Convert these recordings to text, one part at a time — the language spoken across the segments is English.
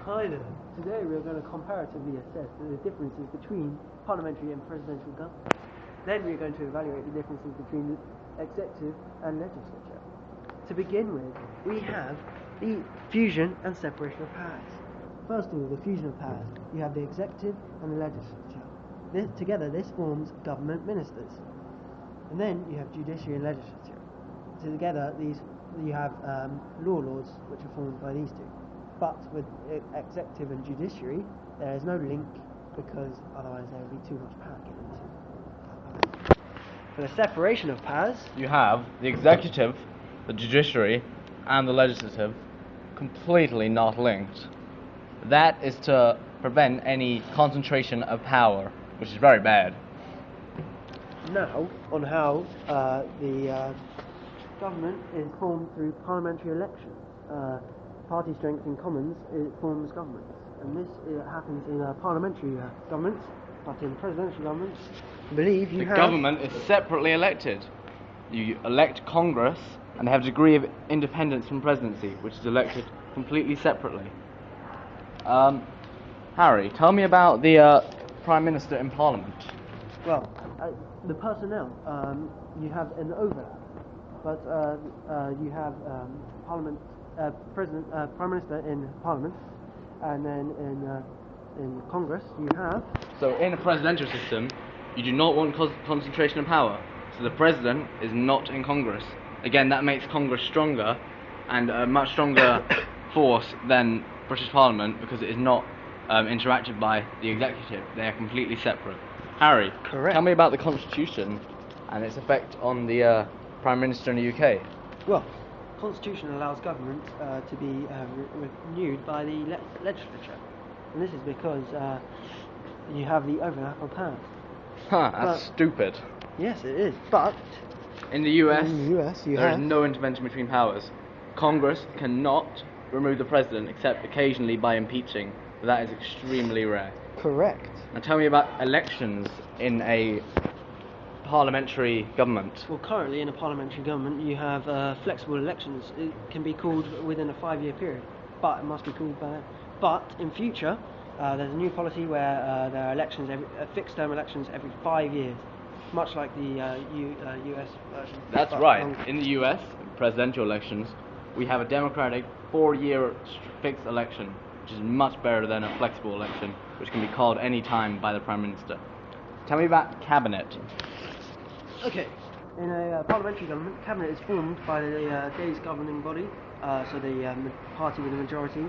Hi there. Today we are going to comparatively assess the differences between parliamentary and presidential government. Then we are going to evaluate the differences between the executive and legislature. To begin with, we have the fusion and separation of powers. First of all, the fusion of powers. You have the executive and the legislature. Together this forms government ministers. And then you have judiciary and legislature. Together you have law lords, which are formed by these two. But with executive and judiciary, there is no link because otherwise there would be too much power given to. For the separation of powers, you have the executive, the judiciary, and the legislative completely not linked. That is to prevent any concentration of power, which is very bad. Now, on how the government is formed through parliamentary election. Party strength in Commons, it forms governments, and this happens in parliamentary governments, but in presidential governments, I believe the government is separately elected. You elect Congress, and they have a degree of independence from presidency, which is elected completely separately. Harry, tell me about the Prime Minister in Parliament. Well, the personnel, you have an overlap, but you have Prime Minister in Parliament, and then in Congress you have. So in a presidential system, you do not want concentration of power. So the president is not in Congress. Again, that makes Congress stronger and a much stronger force than British Parliament because it is not interacted by the executive. They are completely separate. Harry, correct. Tell me about the Constitution and its effect on the Prime Minister in the UK. Well, Constitution allows government to be renewed by the legislature, and this is because you have the overlap of powers. That's stupid. Yes, it is. But in the US, there is no intervention between powers. Congress cannot remove the president except occasionally by impeaching, but that is extremely rare. Correct. Now tell me about elections in a parliamentary government. Well, currently in a parliamentary government you have flexible elections. It can be called within a 5-year period, but it must be called by. But in future, there's a new policy where there are elections, fixed-term elections every 5 years, much like the US version. That's right. In the US, presidential elections, we have a democratic 4-year fixed election, which is much better than a flexible election, which can be called any time by the Prime Minister. Tell me about cabinet. Okay, in a parliamentary government, cabinet is formed by the day's governing body, so the party with the majority,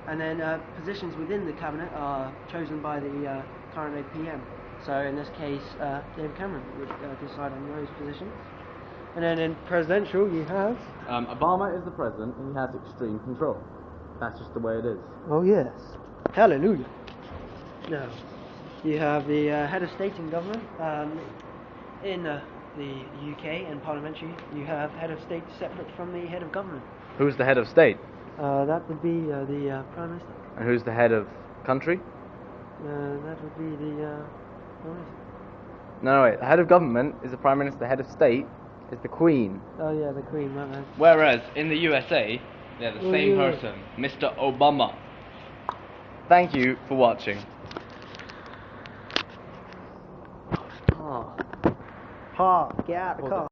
and then positions within the cabinet are chosen by the current day PM. So in this case, David Cameron would decide on those positions. And then in presidential, you have Obama is the president, and he has extreme control. That's just the way it is. Oh yes, hallelujah. Now, you have the head of state in government. In the UK and parliamentary, you have head of state separate from the head of government. Who's the head of state? That would be the Prime Minister. And who's the head of country? That would be the Prime Minister. No, wait. The head of government is the Prime Minister. The head of state is the Queen. Oh yeah, the Queen, right. Whereas in the USA, they're the same person, Mr. Obama. Thank you for watching. Pa, get out of the car.